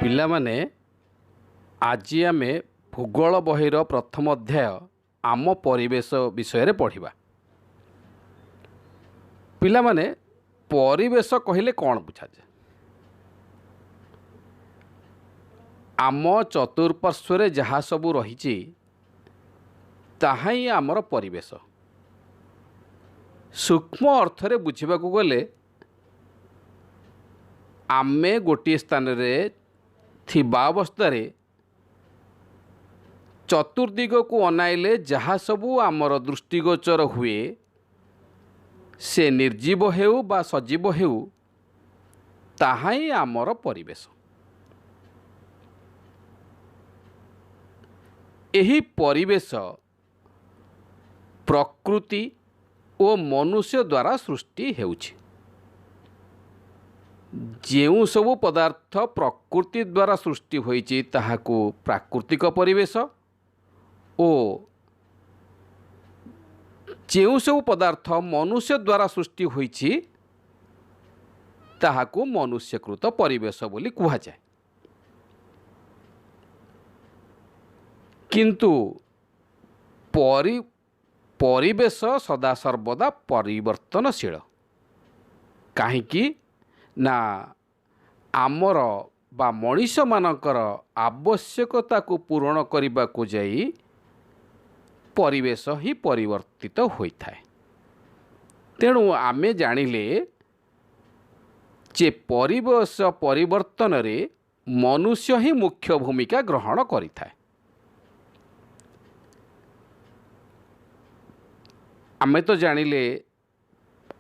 ପିଲାମାନେ ଆଜି ଆମେ ଭୂଗୋଳ ବହିର ପ୍ରଥମ ଅଧ୍ୟାୟ ଆମ ପରିବେଶ ବିଷୟରେ ପଢ଼ିବା। ପିଲାମାନେ ପରିବେଶ କହିଲେ କ'ଣ ବୁଝାଯାଏ? ଆମ ଚତୁଃପାର୍ଶ୍ୱରେ ଯାହା ସବୁ ରହିଛି ତାହା ହିଁ ଆମର ପରିବେଶ। ସୂକ୍ଷ୍ମ ଅର୍ଥରେ ବୁଝିବାକୁ ଗଲେ ଆମେ ଗୋଟିଏ ସ୍ଥାନରେ ଥିବା ଅବସ୍ଥାରେ ଚତୁର୍ଦିଗକୁ ଅନାଇଲେ ଯାହା ସବୁ ଆମର ଦୃଷ୍ଟିଗୋଚର ହୁଏ, ସେ ନିର୍ଜୀବ ହେଉ ବା ସଜୀବ ହେଉ, ତାହା ହିଁ ଆମର ପରିବେଶ। ଏହି ପରିବେଶ ପ୍ରକୃତି ଓ ମନୁଷ୍ୟ ଦ୍ୱାରା ସୃଷ୍ଟି ହେଉଛି। ଯେଉଁ ସବୁ ପଦାର୍ଥ ପ୍ରକୃତି ଦ୍ୱାରା ସୃଷ୍ଟି ହୋଇଛି ତାହାକୁ ପ୍ରାକୃତିକ ପରିବେଶ ଓ ଯେଉଁ ସବୁ ପଦାର୍ଥ ମନୁଷ୍ୟ ଦ୍ୱାରା ସୃଷ୍ଟି ହୋଇଛି ତାହାକୁ ମନୁଷ୍ୟକୃତ ପରିବେଶ ବୋଲି କୁହାଯାଏ। କିନ୍ତୁ ପରିବେଶ ସଦାସର୍ବଦା ପରିବର୍ତ୍ତନଶୀଳ। କାହିଁକି ନା ଆମର ବା ମଣିଷମାନଙ୍କର ଆବଶ୍ୟକତାକୁ ପୂରଣ କରିବାକୁ ଯାଇ ପରିବେଶ ହିଁ ପରିବର୍ତ୍ତିତ ହୋଇଥାଏ। ତେଣୁ ଆମେ ଜାଣିଲେ ଯେ ପରିବେଶ ପରିବର୍ତ୍ତନରେ ମନୁଷ୍ୟ ହିଁ ମୁଖ୍ୟ ଭୂମିକା ଗ୍ରହଣ କରିଥାଏ। ଆମେ ତ ଜାଣିଲେ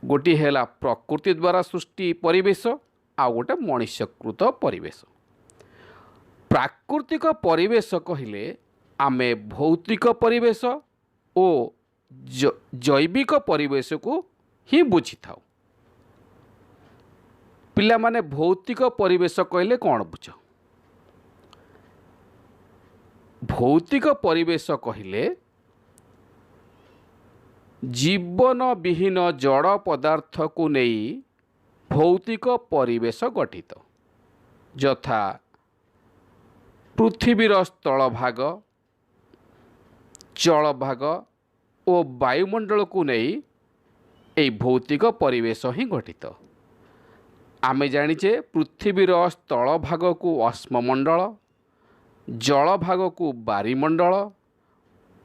ଗୋଟିଏ ହେଲା ପ୍ରକୃତି ଦ୍ୱାରା ସୃଷ୍ଟି ପରିବେଶ, ଆଉ ଗୋଟେ ମଣିଷକୃତ ପରିବେଶ। ପ୍ରାକୃତିକ ପରିବେଶ କହିଲେ ଆମେ ଭୌତିକ ପରିବେଶ ଓ ଜୈବିକ ପରିବେଶକୁ ହିଁ ବୁଝିଥାଉ। ପିଲାମାନେ ଭୌତିକ ପରିବେଶ କହିଲେ କ'ଣ ବୁଝ? ଭୌତିକ ପରିବେଶ କହିଲେ ଜୀବନ ବିହୀନ ଜଡ଼ ପଦାର୍ଥକୁ ନେଇ ଭୌତିକ ପରିବେଶ ଗଠିତ, ଯଥା ପୃଥିବୀର ସ୍ଥଳଭାଗ, ଜଳଭାଗ ଓ ବାୟୁମଣ୍ଡଳକୁ ନେଇ ଏହି ଭୌତିକ ପରିବେଶ ହିଁ ଗଠିତ। ଆମେ ଜାଣିଛେ ପୃଥିବୀର ସ୍ଥଳଭାଗକୁ ଅଶ୍ମମଣ୍ଡଳ, ଜଳଭାଗକୁ ବାରିମଣ୍ଡଳ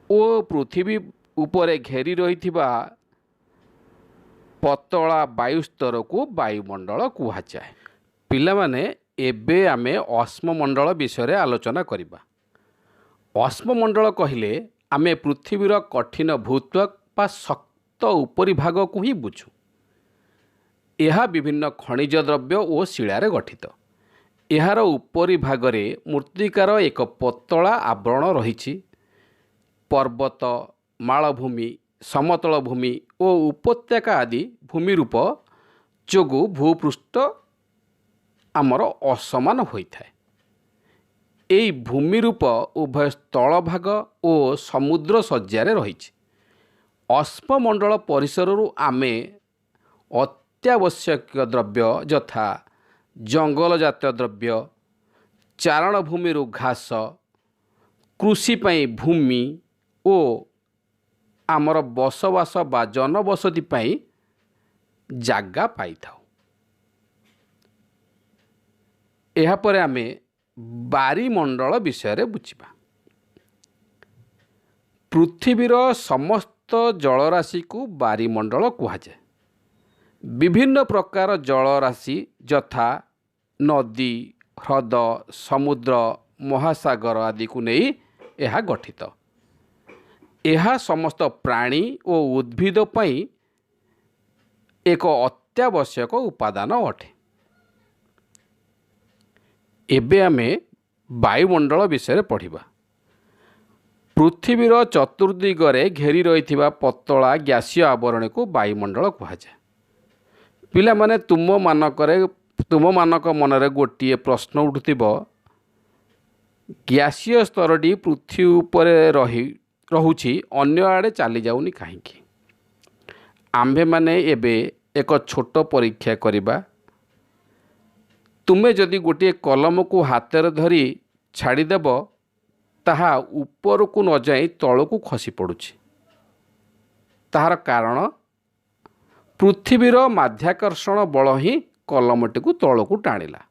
ଓ ପୃଥିବୀ ଉପରେ ଘେରି ରହିଥିବା ପତଳା ବାୟୁସ୍ତରକୁ ବାୟୁମଣ୍ଡଳ କୁହାଯାଏ। ପିଲାମାନେ ଏବେ ଆମେ ଅଶ୍ମମଣ୍ଡଳ ବିଷୟରେ ଆଲୋଚନା କରିବା। ଅଶ୍ମମଣ୍ଡଳ କହିଲେ ଆମେ ପୃଥିବୀର କଠିନ ଭୂତ୍ୱକ ବା ଶକ୍ତ ଉପରି ଭାଗକୁ ହିଁ ବୁଝୁ। ଏହା ବିଭିନ୍ନ ଖଣିଜ ଦ୍ରବ୍ୟ ଓ ଶିଳାରେ ଗଠିତ। ଏହାର ଉପରି ଭାଗରେ ମୃତ୍ତିକାର ଏକ ପତଳା ଆବରଣ ରହିଛି। ପର୍ବତ, ମାଳଭୂମି, ସମତଳ ଭୂମି ଓ ଉପତ୍ୟକା ଆଦି ଭୂମିରୂପ ଯୋଗୁଁ ଭୂପୃଷ୍ଠ ଆମର ଅସମାନ ହୋଇଥାଏ। ଏହି ଭୂମିରୂପ ଉଭୟ ସ୍ଥଳଭାଗ ଓ ସମୁଦ୍ର ଶଯ୍ୟାରେ ରହିଛି। ଅଶ୍ମମଣ୍ଡଳ ପରିସରରୁ ଆମେ ଅତ୍ୟାବଶ୍ୟକୀୟ ଦ୍ରବ୍ୟ ଯଥା ଜଙ୍ଗଲଜାତୀୟ ଦ୍ରବ୍ୟ, ଚାରଣଭୂମିରୁ ଘାସ, କୃଷି ପାଇଁ ଭୂମି ଓ ଆମର ବସବାସ ବା ଜନବସତି ପାଇଁ ଜାଗା ପାଇଥାଉ। ଏହାପରେ ଆମେ ବାରିମଣ୍ଡଳ ବିଷୟରେ ବୁଝିବା। ପୃଥିବୀର ସମସ୍ତ ଜଳରାଶିକୁ ବାରିମଣ୍ଡଳ କୁହାଯାଏ। ବିଭିନ୍ନ ପ୍ରକାର ଜଳରାଶି ଯଥା ନଦୀ, ହ୍ରଦ, ସମୁଦ୍ର, ମହାସାଗର ଆଦିକୁ ନେଇ ଏହା ଗଠିତ। ଏହା ସମସ୍ତ ପ୍ରାଣୀ ଓ ଉଦ୍ଭିଦ ପାଇଁ ଏକ ଅତ୍ୟାବଶ୍ୟକ ଉପାଦାନ ଅଟେ। ଏବେ ଆମେ ବାୟୁମଣ୍ଡଳ ବିଷୟରେ ପଢ଼ିବା। ପୃଥିବୀର ଚତୁର୍ଦିଗରେ ଘେରି ରହିଥିବା ପତଳା ଗ୍ୟାସୀୟ ଆବରଣୀକୁ ବାୟୁମଣ୍ଡଳ କୁହାଯାଏ। ପିଲାମାନେ ତୁମମାନଙ୍କ ମନରେ ଗୋଟିଏ ପ୍ରଶ୍ନ ଉଠୁଥିବ, ଗ୍ୟାସୀୟ ସ୍ତରଟି ପୃଥିବୀ ଉପରେ ରହୁଛି, ଅନ୍ୟ ଆଡ଼େ ଚାଲିଯାଉନି କାହିଁକି? ଆମ୍ଭେମାନେ ଏବେ ଏକ ଛୋଟ ପରୀକ୍ଷା କରିବା। ତୁମେ ଯଦି ଗୋଟିଏ କଲମକୁ ହାତରେ ଧରି ଛାଡ଼ିଦେବ ତାହା ଉପରକୁ ନ ଯାଇ ତଳକୁ ଖସି ପଡ଼ୁଛି। ତାହାର କାରଣ ପୃଥିବୀର ମାଧ୍ୟାକର୍ଷଣ ବଳ ହିଁ କଲମଟିକୁ ତଳକୁ ଟାଣିଲା।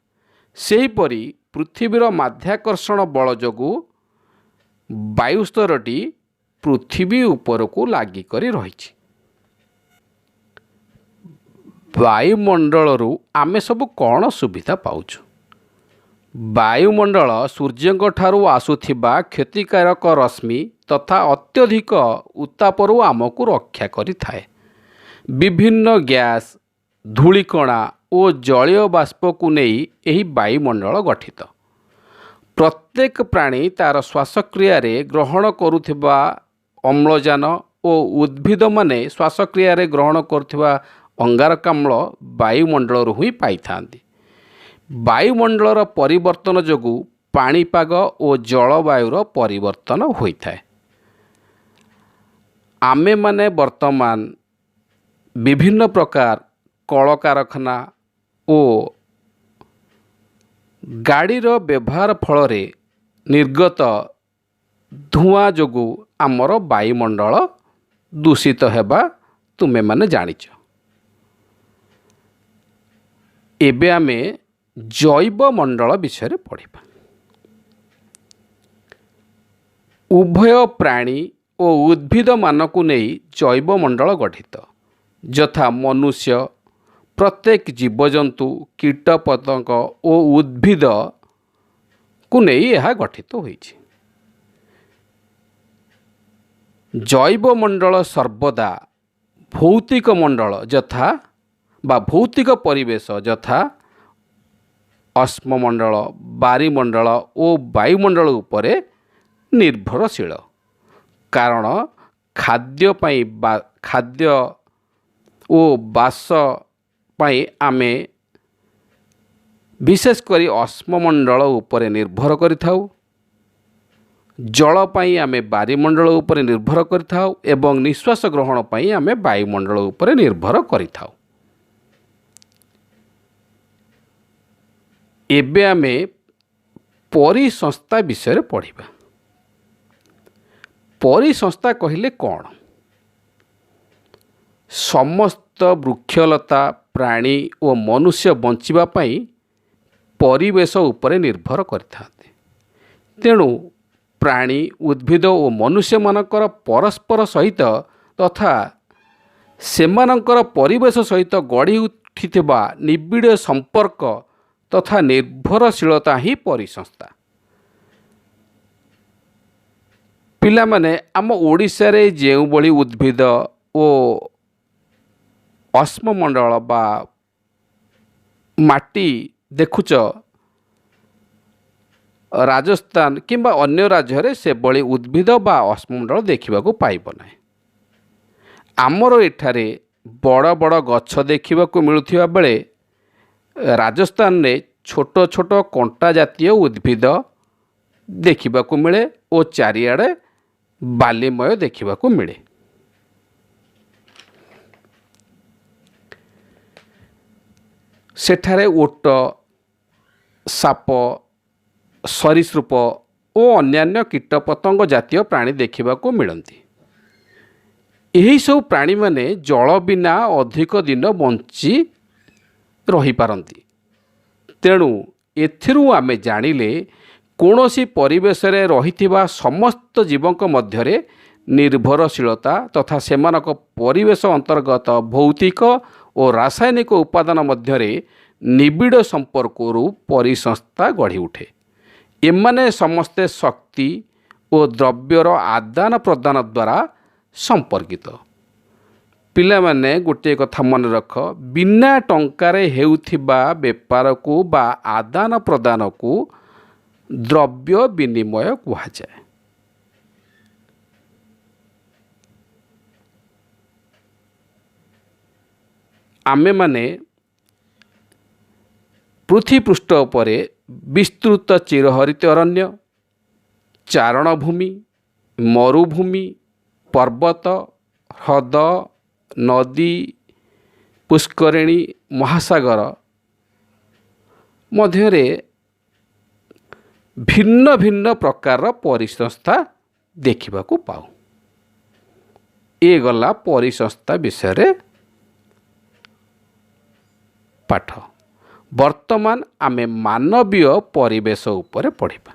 ସେହିପରି ପୃଥିବୀର ମାଧ୍ୟାକର୍ଷଣ ବଳ ଯୋଗୁଁ ବାୟୁସ୍ତରଟି ପୃଥିବୀ ଉପରକୁ ଲାଗିକରି ରହିଛି। ବାୟୁମଣ୍ଡଳରୁ ଆମେ ସବୁ କ'ଣ ସୁବିଧା ପାଉଛୁ? ବାୟୁମଣ୍ଡଳ ସୂର୍ଯ୍ୟଙ୍କ ଠାରୁ ଆସୁଥିବା କ୍ଷତିକାରକ ରଶ୍ମି ତଥା ଅତ୍ୟଧିକ ଉତ୍ତାପରୁ ଆମକୁ ରକ୍ଷା କରିଥାଏ। ବିଭିନ୍ନ ଗ୍ୟାସ୍, ଧୂଳିକଣା ଓ ଜଳୀୟ ବାଷ୍ପକୁ ନେଇ ଏହି ବାୟୁମଣ୍ଡଳ ଗଠିତ। ପ୍ରତ୍ୟେକ ପ୍ରାଣୀ ତା'ର ଶ୍ୱାସକ୍ରିୟାରେ ଗ୍ରହଣ କରୁଥିବା ଅମ୍ଳଜାନ ଓ ଉଦ୍ଭିଦମାନେ ଶ୍ୱାସକ୍ରିୟାରେ ଗ୍ରହଣ କରୁଥିବା ଅଙ୍ଗାରକାମ୍ଳ ବାୟୁମଣ୍ଡଳରୁ ହିଁ ପାଇଥାନ୍ତି। ବାୟୁମଣ୍ଡଳର ପରିବର୍ତ୍ତନ ଯୋଗୁଁ ପାଣିପାଗ ଓ ଜଳବାୟୁର ପରିବର୍ତ୍ତନ ହୋଇଥାଏ। ଆମେମାନେ ବର୍ତ୍ତମାନ ବିଭିନ୍ନ ପ୍ରକାର କଳକାରଖାନା ଓ ଗାଡ଼ିର ବ୍ୟବହାର ଫଳରେ ନିର୍ଗତ ଧୂଆଁ ଯୋଗୁଁ ଆମର ବାୟୁମଣ୍ଡଳ ଦୂଷିତ ହେବା ତୁମେମାନେ ଜାଣିଛ। ଏବେ ଆମେ ଜୈବମଣ୍ଡଳ ବିଷୟରେ ପଢ଼ିବା। ଉଭୟ ପ୍ରାଣୀ ଓ ଉଦ୍ଭିଦମାନଙ୍କୁ ନେଇ ଜୈବମଣ୍ଡଳ ଗଠିତ, ଯଥା ମନୁଷ୍ୟ, ପ୍ରତ୍ୟେକ ଜୀବଜନ୍ତୁ, କୀଟପତଙ୍ଗ ଓ ଉଦ୍ଭିଦକୁ ନେଇ ଏହା ଗଠିତ ହୋଇଛି। ଜୈବମଣ୍ଡଳ ସର୍ବଦା ଭୌତିକ ମଣ୍ଡଳ ଯଥା ବା ଭୌତିକ ପରିବେଶ ଯଥା ଅଶ୍ମମଣ୍ଡଳ, ବାରିମଣ୍ଡଳ ଓ ବାୟୁମଣ୍ଡଳ ଉପରେ ନିର୍ଭରଶୀଳ। କାରଣ ଖାଦ୍ୟ ଓ ବାସ ପାଇଁ ଆମେ ବିଶେଷ କରି ଅଶ୍ମମଣ୍ଡଳ ଉପରେ ନିର୍ଭର କରିଥାଉ। ଜଳ ପାଇଁ ଆମେ ବାରିମଣ୍ଡଳ ଉପରେ ନିର୍ଭର କରିଥାଉ ଏବଂ ନିଶ୍ୱାସ ଗ୍ରହଣ ପାଇଁ ଆମେ ବାୟୁମଣ୍ଡଳ ଉପରେ ନିର୍ଭର କରିଥାଉ। ଏବେ ଆମେ ପରିସଂସ୍ଥା ବିଷୟରେ ପଢ଼ିବା। ପରିସଂସ୍ଥା କହିଲେ କ'ଣ? ସମସ୍ତ ବୃକ୍ଷଲତା, ପ୍ରାଣୀ ଓ ମନୁଷ୍ୟ ବଞ୍ଚିବା ପାଇଁ ପରିବେଶ ଉପରେ ନିର୍ଭର କରିଥାନ୍ତି। ତେଣୁ ପ୍ରାଣୀ, ଉଦ୍ଭିଦ ଓ ମନୁଷ୍ୟମାନଙ୍କର ପରସ୍ପର ସହିତ ତଥା ସେମାନଙ୍କର ପରିବେଶ ସହିତ ଗଢ଼ି ଉଠିଥିବା ନିବିଡ଼ ସମ୍ପର୍କ ତଥା ନିର୍ଭରଶୀଳତା ହିଁ ପରିସଂସ୍ଥା। ପିଲାମାନେ, ଆମ ଓଡ଼ିଶାରେ ଯେଉଁଭଳି ଉଦ୍ଭିଦ ଓ ଅଶ୍ମମଣ୍ଡଳ ବା ମାଟି ଦେଖୁଛ, ରାଜସ୍ଥାନ କିମ୍ବା ଅନ୍ୟ ରାଜ୍ୟରେ ସେଭଳି ଉଦ୍ଭିଦ ବା ଅଶ୍ମମଣ୍ଡଳ ଦେଖିବାକୁ ପାଇବ ନାହିଁ। ଆମର ଏଠାରେ ବଡ଼ ବଡ଼ ଗଛ ଦେଖିବାକୁ ମିଳୁଥିବା ବେଳେ ରାଜସ୍ଥାନରେ ଛୋଟ ଛୋଟ କଣ୍ଟା ଜାତୀୟ ଉଦ୍ଭିଦ ଦେଖିବାକୁ ମିଳେ ଓ ଚାରିଆଡ଼େ ବାଲିମୟ ଦେଖିବାକୁ ମିଳେ। ସେଠାରେ ଓଟ, ସାପ, ସରୀସୃପ ଓ ଅନ୍ୟାନ୍ୟ କୀଟପତଙ୍ଗ ଜାତୀୟ ପ୍ରାଣୀ ଦେଖିବାକୁ ମିଳନ୍ତି। ଏହିସବୁ ପ୍ରାଣୀମାନେ ଜଳ ବିନା ଅଧିକ ଦିନ ବଞ୍ଚି ରହିପାରନ୍ତି। ତେଣୁ ଏଥିରୁ ଆମେ ଜାଣିଲେ କୌଣସି ପରିବେଶରେ ରହିଥିବା ସମସ୍ତ ଜୀବଙ୍କ ମଧ୍ୟରେ ନିର୍ଭରଶୀଳତା ତଥା ସେମାନଙ୍କ ପରିବେଶ ଅନ୍ତର୍ଗତ ଭୌତିକ ଓ ରାସାୟନିକ ଉପାଦାନ ମଧ୍ୟରେ ନିବିଡ଼ ସମ୍ପର୍କରୁ ପରିସଂସ୍ଥା ଗଢ଼ି ଉଠେ। ଏମାନେ ସମସ୍ତେ ଶକ୍ତି ଓ ଦ୍ରବ୍ୟର ଆଦାନ ପ୍ରଦାନ ଦ୍ୱାରା ସମ୍ପର୍କିତ। ପିଲାମାନେ ଗୋଟିଏ କଥା ମନେ ରଖ, ବିନା ଟଙ୍କାରେ ହେଉଥିବା ବେପାରକୁ ବା ଆଦାନ ପ୍ରଦାନକୁ ଦ୍ରବ୍ୟ ବିନିମୟ କୁହାଯାଏ। ଆମେମାନେ ପୃଥିବୀପୃଷ୍ଠ ଉପରେ ବିସ୍ତୃତ ଚିରହରିତ ଅରଣ୍ୟ, ଚାରଣଭୂମି, ମରୁଭୂମି, ପର୍ବତ, ହ୍ରଦ, ନଦୀ, ପୁଷ୍କରିଣୀ, ମହାସାଗର ମଧ୍ୟରେ ଭିନ୍ନ ଭିନ୍ନ ପ୍ରକାରର ପରିସଂସ୍ଥା ଦେଖିବାକୁ ପାଉ। ଏ ଗଲା ପରିସଂସ୍ଥା ବିଷୟରେ ପାଠ। ବର୍ତ୍ତମାନ ଆମେ ମାନବୀୟ ପରିବେଶ ଉପରେ ପଢ଼ିବା।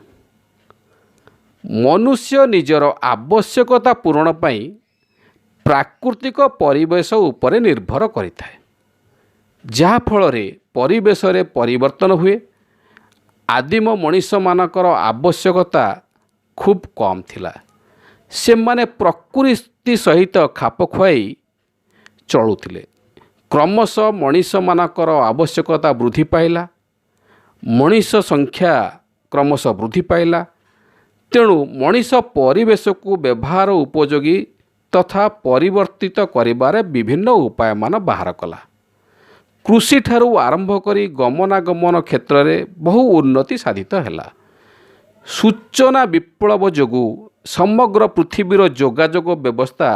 ମନୁଷ୍ୟ ନିଜର ଆବଶ୍ୟକତା ପୂରଣ ପାଇଁ ପ୍ରାକୃତିକ ପରିବେଶ ଉପରେ ନିର୍ଭର କରିଥାଏ, ଯାହାଫଳରେ ପରିବେଶରେ ପରିବର୍ତ୍ତନ ହୁଏ। ଆଦିମ ମଣିଷମାନଙ୍କର ଆବଶ୍ୟକତା ଖୁବ୍ କମ୍ ଥିଲା। ସେମାନେ ପ୍ରକୃତି ସହିତ ଖାପ ଖୁଆଇ ଚଳୁଥିଲେ। କ୍ରମଶଃ ମଣିଷମାନଙ୍କର ଆବଶ୍ୟକତା ବୃଦ୍ଧି ପାଇଲା, ମଣିଷ ସଂଖ୍ୟା କ୍ରମଶଃ ବୃଦ୍ଧି ପାଇଲା। ତେଣୁ ମଣିଷ ପରିବେଶକୁ ବ୍ୟବହାର ଉପଯୋଗୀ ତଥା ପରିବର୍ତ୍ତିତ କରିବାରେ ବିଭିନ୍ନ ଉପାୟମାନ ବାହାର କଲା। କୃଷିଠାରୁ ଆରମ୍ଭ କରି ଗମନାଗମନ କ୍ଷେତ୍ରରେ ବହୁ ଉନ୍ନତି ସାଧିତ ହେଲା। ସୂଚନା ବିପ୍ଳବ ଯୋଗୁଁ ସମଗ୍ର ପୃଥିବୀର ଯୋଗାଯୋଗ ବ୍ୟବସ୍ଥା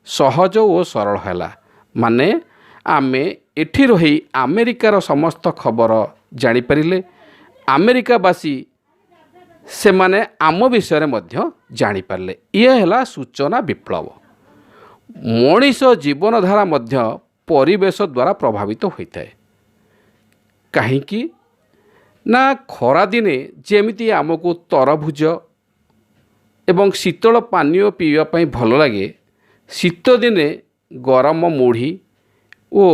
ସହଜ ଓ ସରଳ ହେଲା। ମାନେ ଆମେ ଏଠି ରହି ଆମେରିକାର ସମସ୍ତ ଖବର ଜାଣିପାରିଲେ। ଆମେରିକାବାସୀ ସେମାନେ ଆମ ବିଷୟରେ ମଧ୍ୟ ଜାଣିପାରିଲେ। ଇଏ ହେଲା ସୂଚନା ବିପ୍ଳବ। ମଣିଷ ଜୀବନଧାରା ମଧ୍ୟ ପରିବେଶ ଦ୍ୱାରା ପ୍ରଭାବିତ ହୋଇଥାଏ। କାହିଁକି ନା ଖରାଦିନେ ଯେମିତି ଆମକୁ ତରଭୁଜ ଏବଂ ଶୀତଳ ପାନୀୟ ପିଇବା ପାଇଁ ଭଲ ଲାଗେ, ଶୀତଦିନେ ଗରମ ମୁଢ଼ି ଓ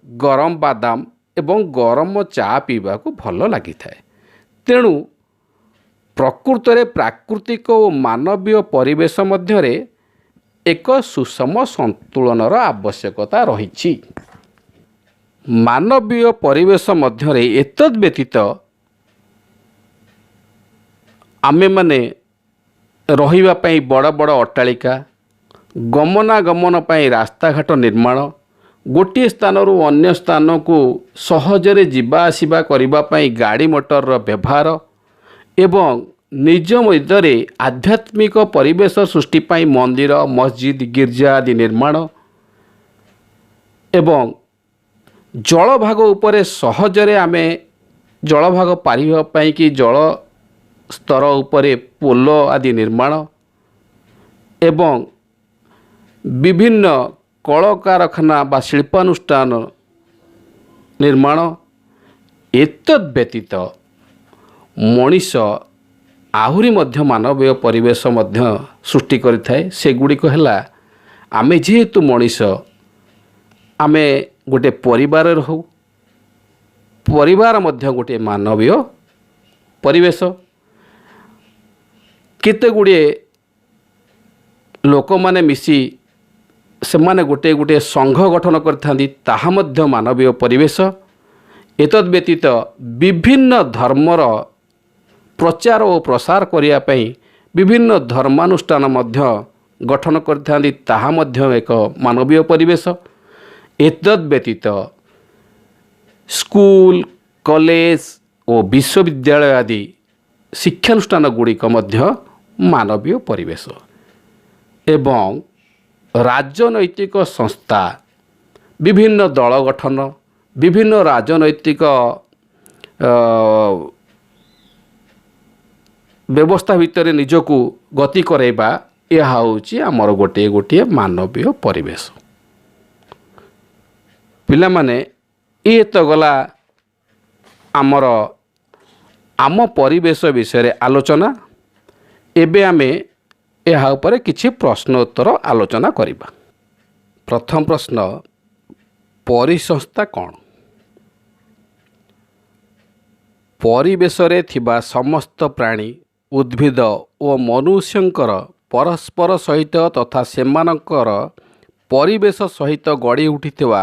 ଗରମ ବାଦାମ ଏବଂ ଗରମ ଚା ପିଇବାକୁ ଭଲ ଲାଗିଥାଏ। ତେଣୁ ପ୍ରକୃତରେ ପ୍ରାକୃତିକ ଓ ମାନବୀୟ ପରିବେଶ ମଧ୍ୟରେ ଏକ ସୁଷମ ସନ୍ତୁଳନର ଆବଶ୍ୟକତା ରହିଛି। ମାନବୀୟ ପରିବେଶ ମଧ୍ୟରେ ଏତଦ୍ ବ୍ୟତୀତ ଆମେମାନେ ରହିବା ପାଇଁ ବଡ଼ ବଡ଼ ଅଟ୍ଟାଳିକା, ଗମନାଗମନ ପାଇଁ ରାସ୍ତାଘାଟ ନିର୍ମାଣ, ଗୋଟିଏ ସ୍ଥାନରୁ ଅନ୍ୟ ସ୍ଥାନକୁ ସହଜରେ ଯିବା ଆସିବା କରିବା ପାଇଁ ଗାଡ଼ି ମଟରର ବ୍ୟବହାର ଏବଂ ନିଜ ମଧ୍ୟରେ ଆଧ୍ୟାତ୍ମିକ ପରିବେଶ ସୃଷ୍ଟି ପାଇଁ ମନ୍ଦିର, ମସଜିଦ, ଗିର୍ଜା ଆଦି ନିର୍ମାଣ ଏବଂ ଜଳଭାଗ ଉପରେ ସହଜରେ ଆମେ ଜଳଭାଗ ପାରିବା ପାଇଁ କି ଜଳ ସ୍ତର ଉପରେ ପୋଲ ଆଦି ନିର୍ମାଣ ଏବଂ ବିଭିନ୍ନ କଳକାରଖାନା ବା ଶିଳ୍ପାନୁଷ୍ଠାନ ନିର୍ମାଣ। ଏତଦ୍ ବ୍ୟତୀତ ମଣିଷ ଆହୁରି ମଧ୍ୟ ମାନବୀୟ ପରିବେଶ ମଧ୍ୟ ସୃଷ୍ଟି କରିଥାଏ। ସେଗୁଡ଼ିକ ହେଲା, ଆମେ ଯେହେତୁ ମଣିଷ, ଆମେ ଗୋଟେ ପରିବାରରେ ରହୁ। ପରିବାର ମଧ୍ୟ ଗୋଟିଏ ମାନବୀୟ ପରିବେଶ। କେତେ ଗୁଡ଼ିଏ ଲୋକମାନେ ମିଶି ସେମାନେ ଗୋଟିଏ ଗୋଟିଏ ସଂଘ ଗଠନ କରିଥାନ୍ତି, ତାହା ମଧ୍ୟ ମାନବୀୟ ପରିବେଶ। ଏତଦ୍ ବ୍ୟତୀତ ବିଭିନ୍ନ ଧର୍ମର ପ୍ରଚାର ଓ ପ୍ରସାର କରିବା ପାଇଁ ବିଭିନ୍ନ ଧର୍ମାନୁଷ୍ଠାନ ମଧ୍ୟ ଗଠନ କରିଥାନ୍ତି, ତାହା ମଧ୍ୟ ଏକ ମାନବୀୟ ପରିବେଶ। ଏତଦ୍ ବ୍ୟତୀତ ସ୍କୁଲ, କଲେଜ ଓ ବିଶ୍ୱବିଦ୍ୟାଳୟ ଆଦି ଶିକ୍ଷାନୁଷ୍ଠାନ ଗୁଡ଼ିକ ମଧ୍ୟ ମାନବୀୟ ପରିବେଶ। ଏବଂ ରାଜନୈତିକ ସଂସ୍ଥା, ବିଭିନ୍ନ ଦଳ ଗଠନ, ବିଭିନ୍ନ ରାଜନୈତିକ ବ୍ୟବସ୍ଥା ଭିତରେ ନିଜକୁ ଗତି କରାଇବା, ଏହା ହେଉଛି ଆମର ଗୋଟିଏ ଗୋଟିଏ ମାନବୀୟ ପରିବେଶ। ପିଲାମାନେ, ଇଏ ତ ଗଲା ଆମ ପରିବେଶ ବିଷୟରେ ଆଲୋଚନା। ଏବେ ଆମେ ଏହା ଉପରେ କିଛି ପ୍ରଶ୍ନ ଉତ୍ତର ଆଲୋଚନା କରିବା। ପ୍ରଥମ ପ୍ରଶ୍ନ, ପରିସଂସ୍ଥା କ'ଣ? ପରିବେଶରେ ଥିବା ସମସ୍ତ ପ୍ରାଣୀ, ଉଦ୍ଭିଦ ଓ ମନୁଷ୍ୟଙ୍କର ପରସ୍ପର ସହିତ ତଥା ସେମାନଙ୍କର ପରିବେଶ ସହିତ ଗଢ଼ି ଉଠିଥିବା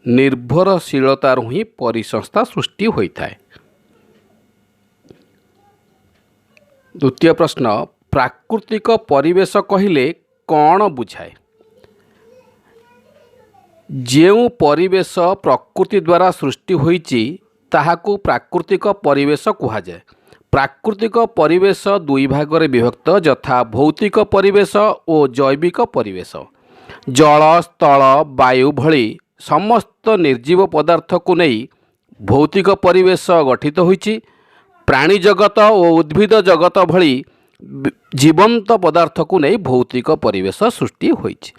ନିର୍ଭରଶୀଳତାରୁ ହିଁ ପରିସଂସ୍ଥା ସୃଷ୍ଟି ହୋଇଥାଏ। ଦ୍ୱିତୀୟ ପ୍ରଶ୍ନ, ପ୍ରାକୃତିକ ପରିବେଶ କହିଲେ କ'ଣ ବୁଝାଏ? ଯେଉଁ ପରିବେଶ ପ୍ରକୃତି ଦ୍ୱାରା ସୃଷ୍ଟି ହୋଇଛି ତାହାକୁ ପ୍ରାକୃତିକ ପରିବେଶ କୁହାଯାଏ। ପ୍ରାକୃତିକ ପରିବେଶ ଦୁଇ ଭାଗରେ ବିଭକ୍ତ, ଯଥା ଭୌତିକ ପରିବେଶ ଓ ଜୈବିକ ପରିବେଶ। ଜଳ, ସ୍ଥଳ, ବାୟୁ ଭଳି ସମସ୍ତ ନିର୍ଜୀବ ପଦାର୍ଥକୁ ନେଇ भौतिक परिवेश गठित होइछि। प्राणी जगत और उद्भिद जगत भली जीवंत पदार्थ को नहीं भौतिक परिवेश सृष्टि होइछि,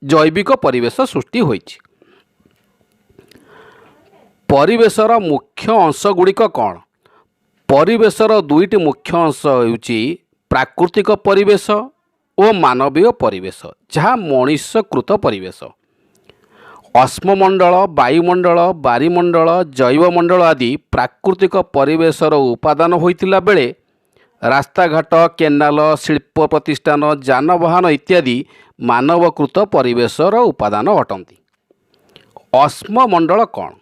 जैविक परिवेश सृष्टि होइछि। परिवेशर मुख्य अंश गुड़िक कौन? परिवेशर दुईटी मुख्य अंश होउछि प्राकृतिक परिवेश और मानवीय परिवेश, जहाँ मनुष्यकृत परिवेश। अश्ममंडल, वायुमंडल, बारिमंडल, जैवमंडल आदि प्राकृतिक परिवेशर उपादान होइतिला बेले रास्ताघाट, केनाल, शिल्प प्रतिष्ठान, जानवाहन इत्यादि मानवकृत परिवेशर उपादान अटंती। अश्ममंडल कौन?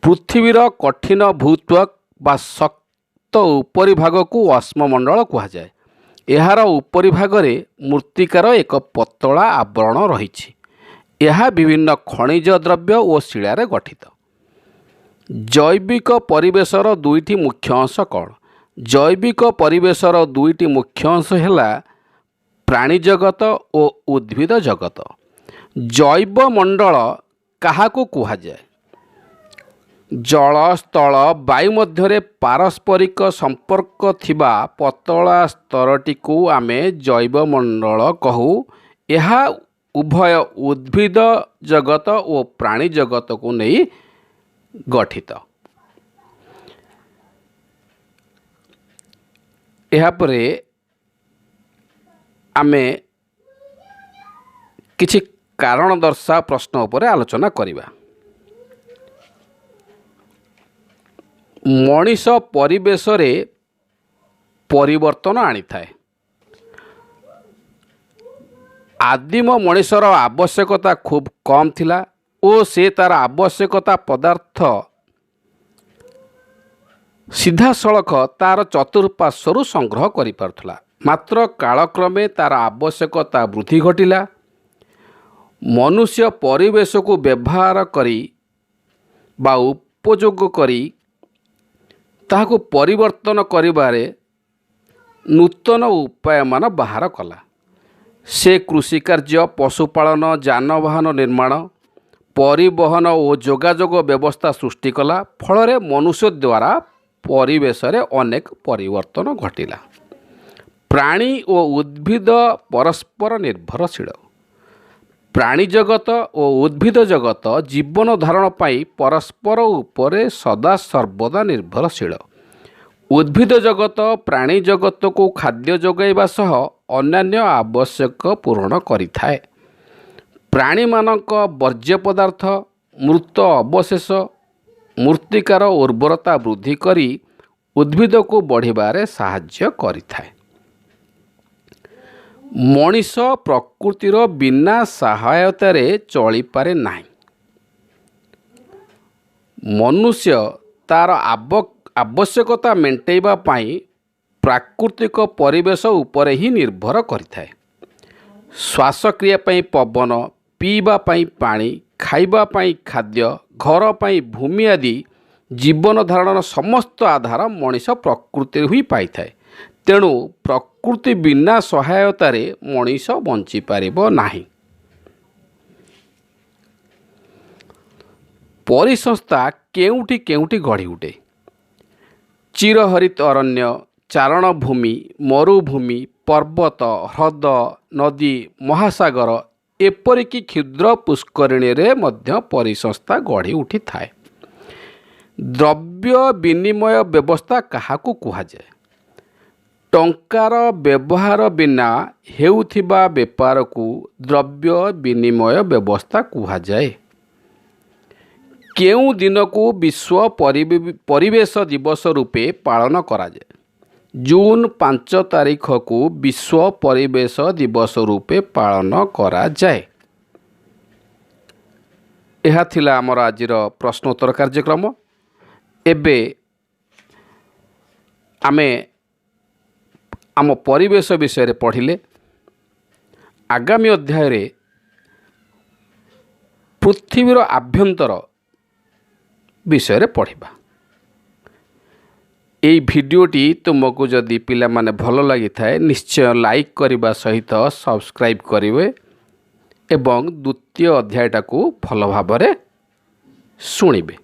पृथ्वीर कठिन भूत्वक बा शक्त उपरी भाग को अश्ममंडल कहुए। यार उपरी भागरे मृत्तिकार एक पतला आवरण रही। यह विभिन्न खनिज द्रव्य और शिलार गठित। जैविक परिवेशर दुईटी मुख्य अंश कौन? जैविक परिवेशर दुईटी मुख्य अंश है प्राणी जगत और उद्भिद जगत। जैवमंडल काहाकू कहुए? जल, स्थल, वायु मध्य पारस्परिक संपर्क थिबा पतला स्तरटी को आमे जैवमंडल कहू। यह उभय उद्भिद जगत और प्राणी जगत को नहीं गठित। यापर आमे किछि कारण दर्शा प्रश्न उपर आलोचना करिबा। मनीष परिवेश रे परिवर्तन आनी थाए। आदिम मनीषर आवश्यकता खूब कम थिला और से तार आवश्यकता पदार्थ सीधा सड़क तार चतुर्पार्श्वरु संग्रह करि पारुथला। मात्र कालक्रमे तार आवश्यकता वृद्धि घटिला। मनुष्य परिवेश को व्यवहार करी बा उपयोग करी ताहाको परिवर्तन करिबारे नूतन उपाय मान बाहर कला। से कृषि कार्य, पशुपालन, जानवाहन निर्माण, परिवहन और जोगाजोग व्यवस्था सृष्टि कला। फल मनुष्य द्वारा परिवेश रे अनेक परिवर्तन घटिला। प्राणी और उद्भिद परस्पर निर्भरशील। प्राणी जगत और उद्भिद जगत जीवन धारण पाई परस्पर उपरे सदा सर्वदा निर्भरशील। उद्भिद जगत प्राणी जगत को खाद्य जोगाइबा सह अन्यान्य आवश्यक पूर्ण करिथाए। प्राणी मानक वर्ज्य पदार्थ, मृत अवशेष मृत्तिकार उर्वरता वृद्धि करी उद्भिद को बढ़िबारे साहाय्य करिथाए। मनीष प्रकृतिर बिना सहायतार चली पारे नाही। मनुष्य तार आवश्यकता मेंटेइबा पाई प्राकृतिक परिवेश उपरे ही निर्भर करिथाए। श्वासक्रिया पाई पवन, पीवा पाई पानी, खाइबा पाई खाद्य, घर पाई भूमि आदि जीवन धारण समस्त आधार मनीष प्रकृति ही पाई थाए। तेणु प्रकृति बिना सहायतार मनीष बंची पारिबो नाही। परिसंस्था केउटी केउटी गढ़ी उठे। चिरहरित अरण्य, चारण भूमि, मरुभूमि, पर्वत, ह्रद, नदी, महासागर एपरिकी क्षुद्र पुष्करिणी रे मध्य परिसंस्था गढ़ी उठी थाए। द्रव्य विनिमय व्यवस्था काहाकू कुहाଯାଏ? टंकार व्यवहार बिना हेउथिबा व्यापार को द्रव्य विनिमय व्यवस्था कुहाଯାଏ। केउ दिन को विश्व परिवेश दिवस रूपे पालन करा जाए? जून 5 तारीख को विश्व परिवेश दिवस रूपे पालन करा जाए। यह थिला आमर आजिर प्रश्नोत्तर कार्यक्रम। एबे आमे आम परिवेश विषय रे पढ़िले। आगामी अध्याय रे पृथ्वीर आभ्यंतर विषय रे पढ़िबा। एई भिडियोटी तुमको जदि पिला माने भल लगी थाए निश्चय लाइक करने सहित सब्सक्राइब करेंगे एवं द्वितीय अध्यायटा को भल भाव शुणिबे।